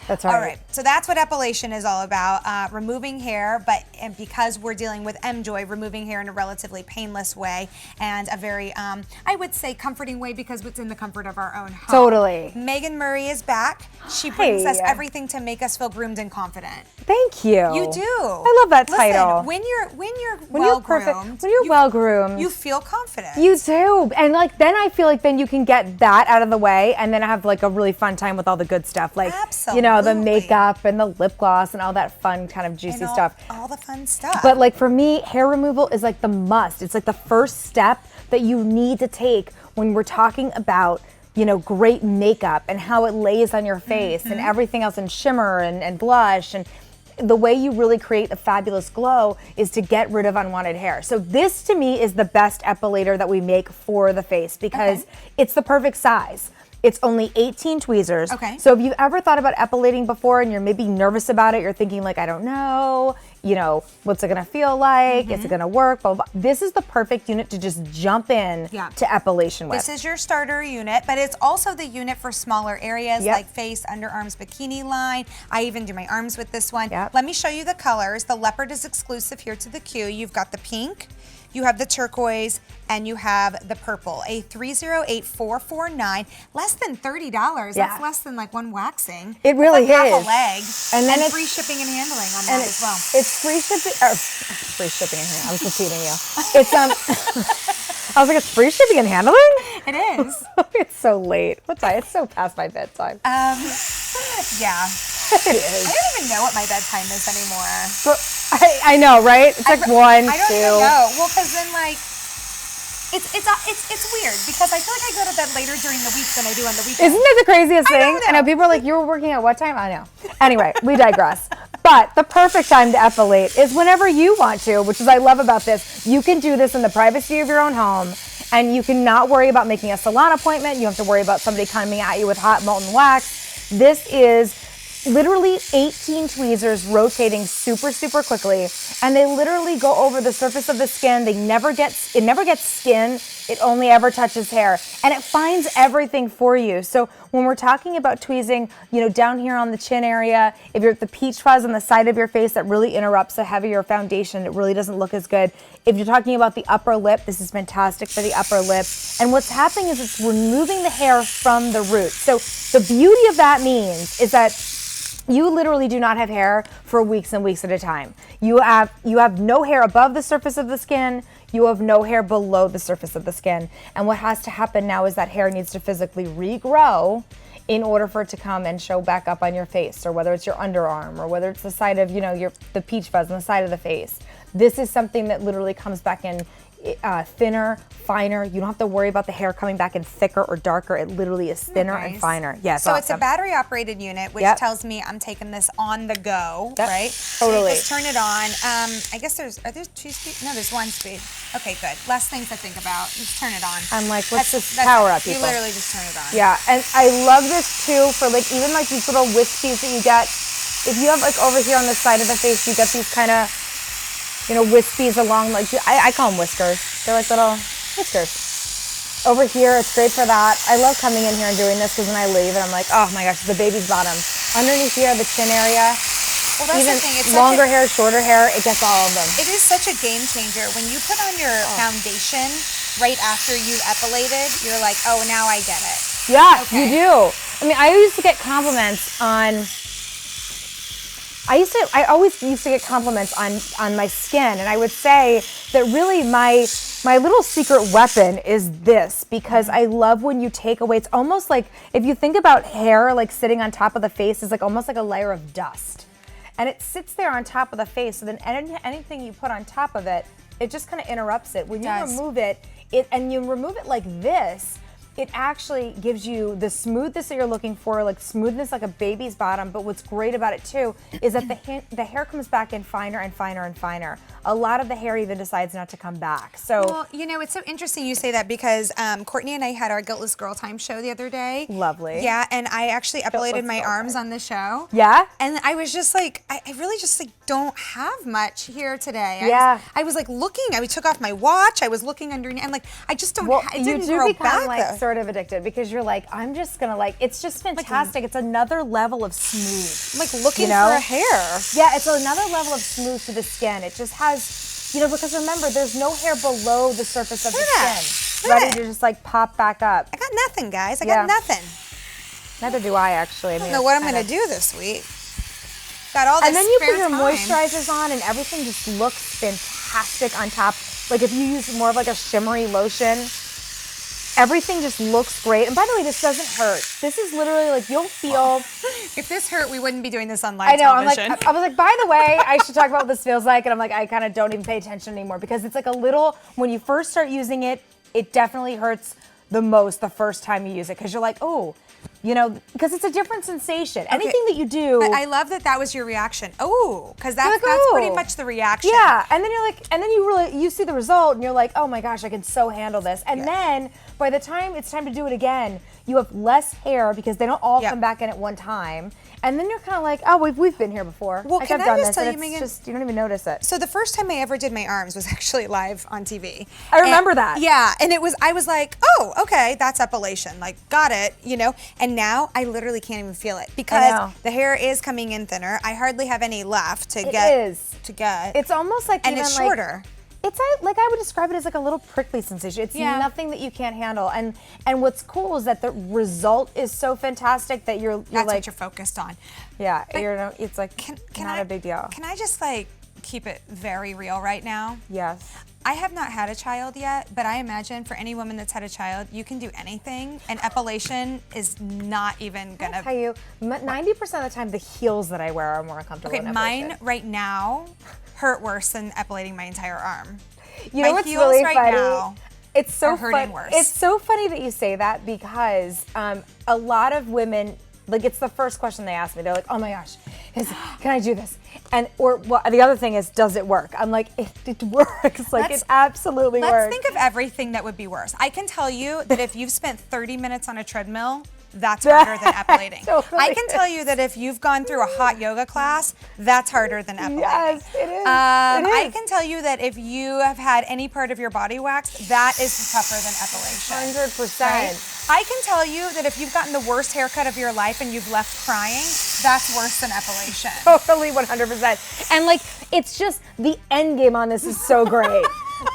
That's right. All right, so that's what epilation is all about, removing hair, and because we're dealing with Emjoi, removing hair in a relatively painless way and a very, I would say, comforting way because it's in the comfort of our own home. Totally. Megan Murray is back. She brings us everything to make us feel groomed and confident. Thank you. You do. I love that title. When you're well-groomed, when you're well-groomed, you feel confident. You do, and like then I feel like then you can get that out of the way, and then have like a really fun time with all the good stuff, like Absolutely. you know, the makeup and the lip gloss and all that fun kind of juicy stuff. All the fun stuff. But like for me, hair removal is like the must. It's like the first step that you need to take when we're talking about, you know, great makeup and how it lays on your face and everything else, and shimmer and blush, and the way you really create a fabulous glow is to get rid of unwanted hair. So this to me is the best epilator that we make for the face because it's the perfect size. It's only 18 tweezers. Okay. So if you've ever thought about epilating before and you're maybe nervous about it, you're thinking like, I don't know, you know, what's it gonna feel like? Is it gonna work? Blah, blah, blah. This is the perfect unit to just jump in to epilation with. This is your starter unit, but it's also the unit for smaller areas like face, underarms, bikini line. I even do my arms with this one. Let me show you the colors. The leopard is exclusive here to the Q. You've got the pink, you have the turquoise, and you have the purple. A 308449, less than $30. That's less than like one waxing. It really is. Half a leg. And then it's free shipping and handling on that as well. It's free shipping, free shipping and handling. I was repeating you. It's I was like, it's free shipping and handling? It is. It's so late. What time? It's so past my bedtime. Yeah. It is. I don't even know what my bedtime is anymore. But I know, right? It's like 1, 2. I don't even know. Well, because then like, it's weird because I feel like I go to bed later during the week than I do on the weekend. Isn't it the craziest thing? I know people are like, you were working at what time? I know. Anyway, we digress. But the perfect time to epilate is whenever you want to, which is I love about this. You can do this in the privacy of your own home, and you can not worry about making a salon appointment. You don't have to worry about somebody coming at you with hot molten wax. This is literally 18 tweezers rotating super, super quickly, and they literally go over the surface of the skin. It never gets skin. It only ever touches hair, and it finds everything for you. So when we're talking about tweezing, you know, down here on the chin area, if you're at the peach fuzz on the side of your face that really interrupts a heavier foundation, it really doesn't look as good. If you're talking about the upper lip, this is fantastic for the upper lip. And what's happening is it's removing the hair from the root. So the beauty of that means is that you literally do not have hair for weeks and weeks at a time. You have no hair above the surface of the skin. You have no hair below the surface of the skin. And what has to happen now is that hair needs to physically regrow in order for it to come and show back up on your face, or whether it's your underarm, or whether it's the side of, you know, the peach fuzz on the side of the face. This is something that literally comes back in thinner, finer. You don't have to worry about the hair coming back in thicker or darker. It literally is thinner and finer. Yes. So it's a battery operated unit, which tells me I'm taking this on the go, right? Totally. So just turn it on. I guess are there 2 speeds? No, there's 1 speed. Okay, good. Less things to think about. Just turn it on. I'm like, let's just power up, people. You literally just turn it on. Yeah, and I love this too for like even like these little wispies that you get. If you have like over here on the side of the face, you get these kind of, you know, wispies along, like, I call them whiskers. They're like little whiskers. Over here, it's great for that. I love coming in here and doing this because when I leave and I'm like, oh my gosh, the baby's bottom. Underneath here, the chin area. Well, that's even the thing. It's longer hair, shorter hair, it gets all of them. It is such a game changer. When you put on your foundation right after you've epilated, you're like, oh, now I get it. Yeah, you do. I mean, I used to get compliments on, I always used to get compliments on my skin, and I would say that really my little secret weapon is this, because I love when you take away, it's almost like, if you think about hair like sitting on top of the face is like almost like a layer of dust. And it sits there on top of the face, so then anything you put on top of it, it just kind of interrupts it. When you remove it, and you remove it like this, it actually gives you the smoothness that you're looking for, like smoothness like a baby's bottom. But what's great about it too is that the hair comes back in finer and finer and finer. A lot of the hair even decides not to come back. So, well, you know, it's so interesting you say that because Courtney and I had our Guiltless Girl Time show the other day. Lovely. Yeah, and I actually epilated my arms on the show. Yeah? And I was just like, I really just like don't have much here today. I was like looking, I took off my watch, I was looking underneath, and like, I just don't, it didn't grow back though. sort of addicted because you're like, I'm just gonna like, it's just fantastic. It's another level of smooth. Like looking for a hair. Yeah, it's another level of smooth to the skin. It just has, you know, because remember, there's no hair below the surface of the skin. Ready to just like pop back up. I got nothing, guys. I got nothing. Neither do I, actually. I don't know what I'm gonna do this week. Got all this. And then you spare put your time. moisturizers on and everything just looks fantastic on top. Like if you use more of like a shimmery lotion, everything just looks great. And by the way, this doesn't hurt. This is literally like, you'll feel. If this hurt, we wouldn't be doing this on live I television. was like, by the way, I should talk about what this feels like. And I'm like, I kind of don't even pay attention anymore because it's like a little, when you first start using it, it definitely hurts the most the first time you use it because you're like, oh, you know, because it's a different sensation. Okay. Anything that you do. But I love that that was your reaction. Oh, because that's pretty much the reaction. Yeah, and then you're like, and then you see the result and you're like, oh my gosh, I can so handle this. And then by the time it's time to do it again, you have less hair because they don't all come back in at one time. And then you're kind of like, oh, we've been here before. Well, like, can I've done I just this, tell you, it's Megan? just, you don't even notice it. So the first time I ever did my arms was actually live on TV. I remember that. Yeah, and I was like, oh, okay, that's epilation. Like, got it, you know? And now I literally can't even feel it because the hair is coming in thinner. I hardly have any left to get. It's almost like and it's shorter. It's like I would describe it as like a little prickly sensation. It's nothing that you can't handle. And what's cool is that the result is so fantastic that you're That's like what you're focused on. Yeah, it's like not a big deal. Can I just like keep it very real right now? Yes. I have not had a child yet, but I imagine for any woman that's had a child, you can do anything, and epilation is not even gonna. I'll tell you, 90% of the time, the heels that I wear are more comfortable. Okay, than mine right now hurt worse than epilating my entire arm. You know what's really funny? It's so hurting worse. It's so funny that you say that because a lot of women. Like it's the first question they ask me. They're like, "Oh my gosh, can I do this?" And the other thing is, does it work? I'm like, it works. Like it absolutely works. Let's think of everything that would be worse. I can tell you that if you've spent 30 minutes on a treadmill, that's harder than epilating. Totally. I can tell you that if you've gone through a hot yoga class, that's harder than epilating. Yes, it is. I can tell you that if you have had any part of your body waxed, that is tougher than epilation. 100%. Right? I can tell you that if you've gotten the worst haircut of your life and you've left crying, that's worse than epilation. Totally, 100%. And like, it's just the end game on this is so great.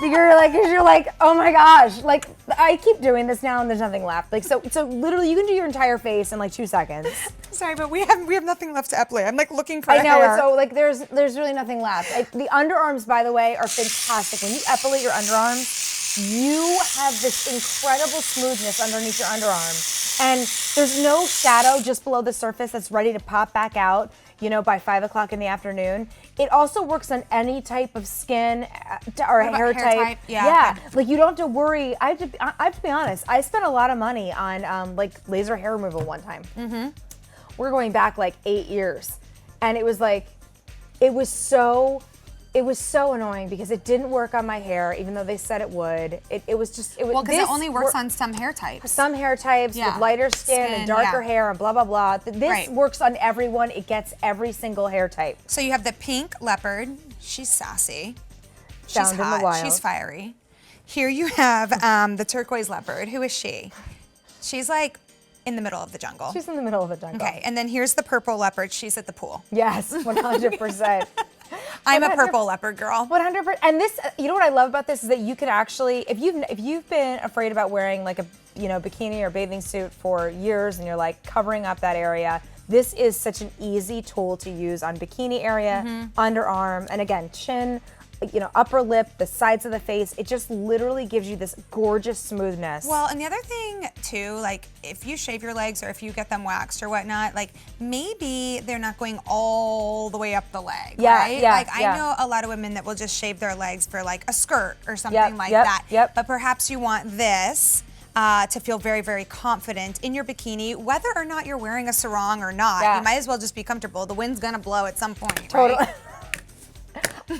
You're like, oh my gosh, like I keep doing this now and there's nothing left. Like so literally you can do your entire face in like 2 seconds. Sorry, but we have nothing left to epilate. I'm like looking for a know, hair. so like there's really nothing left. Like, the underarms, by the way, are fantastic. When you epilate your underarms, you have this incredible smoothness underneath your underarm. And there's no shadow just below the surface that's ready to pop back out, you know, by 5 o'clock in the afternoon. It also works on any type of skin or hair type. Yeah. Like you don't have to worry. I have to be honest. I spent a lot of money on like laser hair removal one time. Mm-hmm. We're going back like 8 years. And it was like, it was so annoying because it didn't work on my hair, even though they said it would. It was well, because it only works on some hair types. Some hair types with lighter skin and darker hair and blah, blah, blah. This works on everyone. It gets every single hair type. So you have the pink leopard. She's sassy. She's Found hot. in the wild. She's fiery. Here you have the turquoise leopard. Who is she? She's like in the middle of the jungle. She's in the middle of the jungle. Okay, and then here's the purple leopard. She's at the pool. Yes, 100%. I'm a purple leopard girl. 100%. And this, you know what I love about this is that you can actually, if you've been afraid about wearing like a bikini or bathing suit for years and you're like covering up that area, this is such an easy tool to use on bikini area, underarm, and again, chin, upper lip, the sides of the face. It just literally gives you this gorgeous smoothness. Well, and the other thing too, like if you shave your legs or if you get them waxed or whatnot, like maybe they're not going all the way up the leg, right? Like I know a lot of women that will just shave their legs for like a skirt or something like that. But perhaps you want this to feel very, very confident in your bikini, whether or not you're wearing a sarong or not. You might as well just be comfortable. The wind's gonna blow at some point, totally. Right?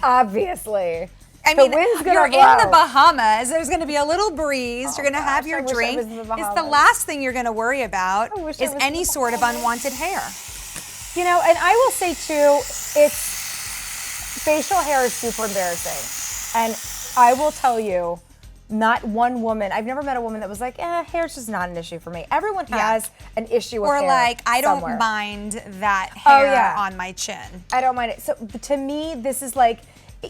Obviously. I mean, the wind's gonna you're blow. in the Bahamas. There's going to be a little breeze. You're going to have your drink. It's the last thing you're going to worry about is any sort of unwanted hair. You know, and I will say too, facial hair is super embarrassing. And I will tell you, not one woman, I've never met a woman that was like, hair's just not an issue for me. Everyone has an issue with hair. Or like, I don't somewhere. mind that hair on my chin. I don't mind it. So to me, this is like,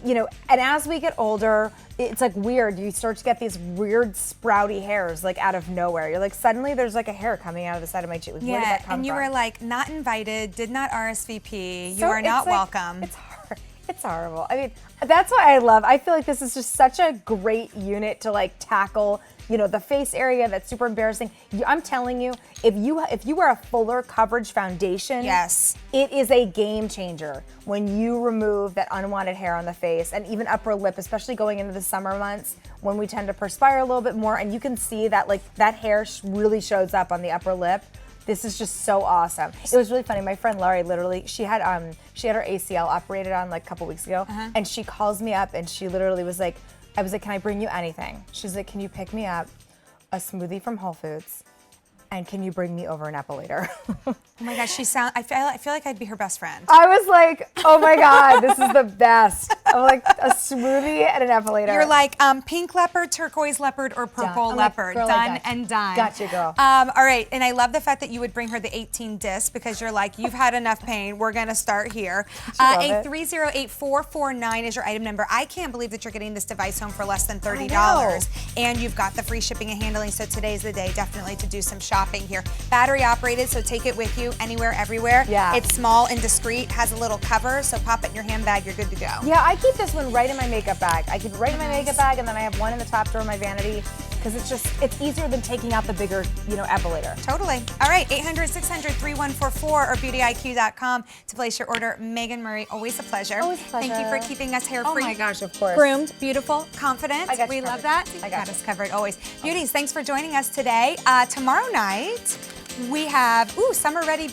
you know, and as we get older, it's like weird. You start to get these weird sprouty hairs like out of nowhere. You're like, suddenly there's like a hair coming out of the side of my cheek. Like, where did that come from? And you were like, not invited, did not RSVP, you are not welcome. It's hard. It's horrible. I mean, that's why I feel like this is just such a great unit to like tackle, you know, the face area that's super embarrassing. I'm telling you, if you wear a fuller coverage foundation, it is a game changer when you remove that unwanted hair on the face and even upper lip, especially going into the summer months when we tend to perspire a little bit more, and you can see that like that hair really shows up on the upper lip. This is just so awesome. It was really funny. My friend Laurie, literally, she had her ACL operated on like a couple weeks ago, and she calls me up and she literally was like, I was like, can I bring you anything? She's like, can you pick me up a smoothie from Whole Foods? And can you bring me over an Epilator? Oh my gosh, I feel like I'd be her best friend. I was like, oh my God, this is the best. I'm like, a smoothie and an Epilator. You're like, pink leopard, turquoise leopard, or purple leopard. Like, done and done. Gotcha, girl. All right, and I love the fact that you would bring her the 18 disc because you're like, you've had enough pain. We're gonna start here. 8308449 is your item number. I can't believe that you're getting this device home for less than $30. And you've got the free shipping and handling, so today's the day definitely to do some shopping here. Battery operated, so take it with you anywhere, everywhere. Yeah. It's small and discreet, has a little cover, so pop it in your handbag, you're good to go. Yeah, I keep this one right in my makeup bag. I keep it right in my makeup bag, and then I have one in the top drawer of my vanity, because it's easier than taking out the bigger, you know, Epilator. Totally. All right, 800-600-3144 or beautyiq.com to place your order. Megan Murray, always a pleasure. Always a pleasure. Thank you for keeping us hair-free. Oh my gosh, of course. Groomed, beautiful, confident. We love that. I got us covered always. Beauties, thanks for joining us today. Tomorrow night, we have, Summer Ready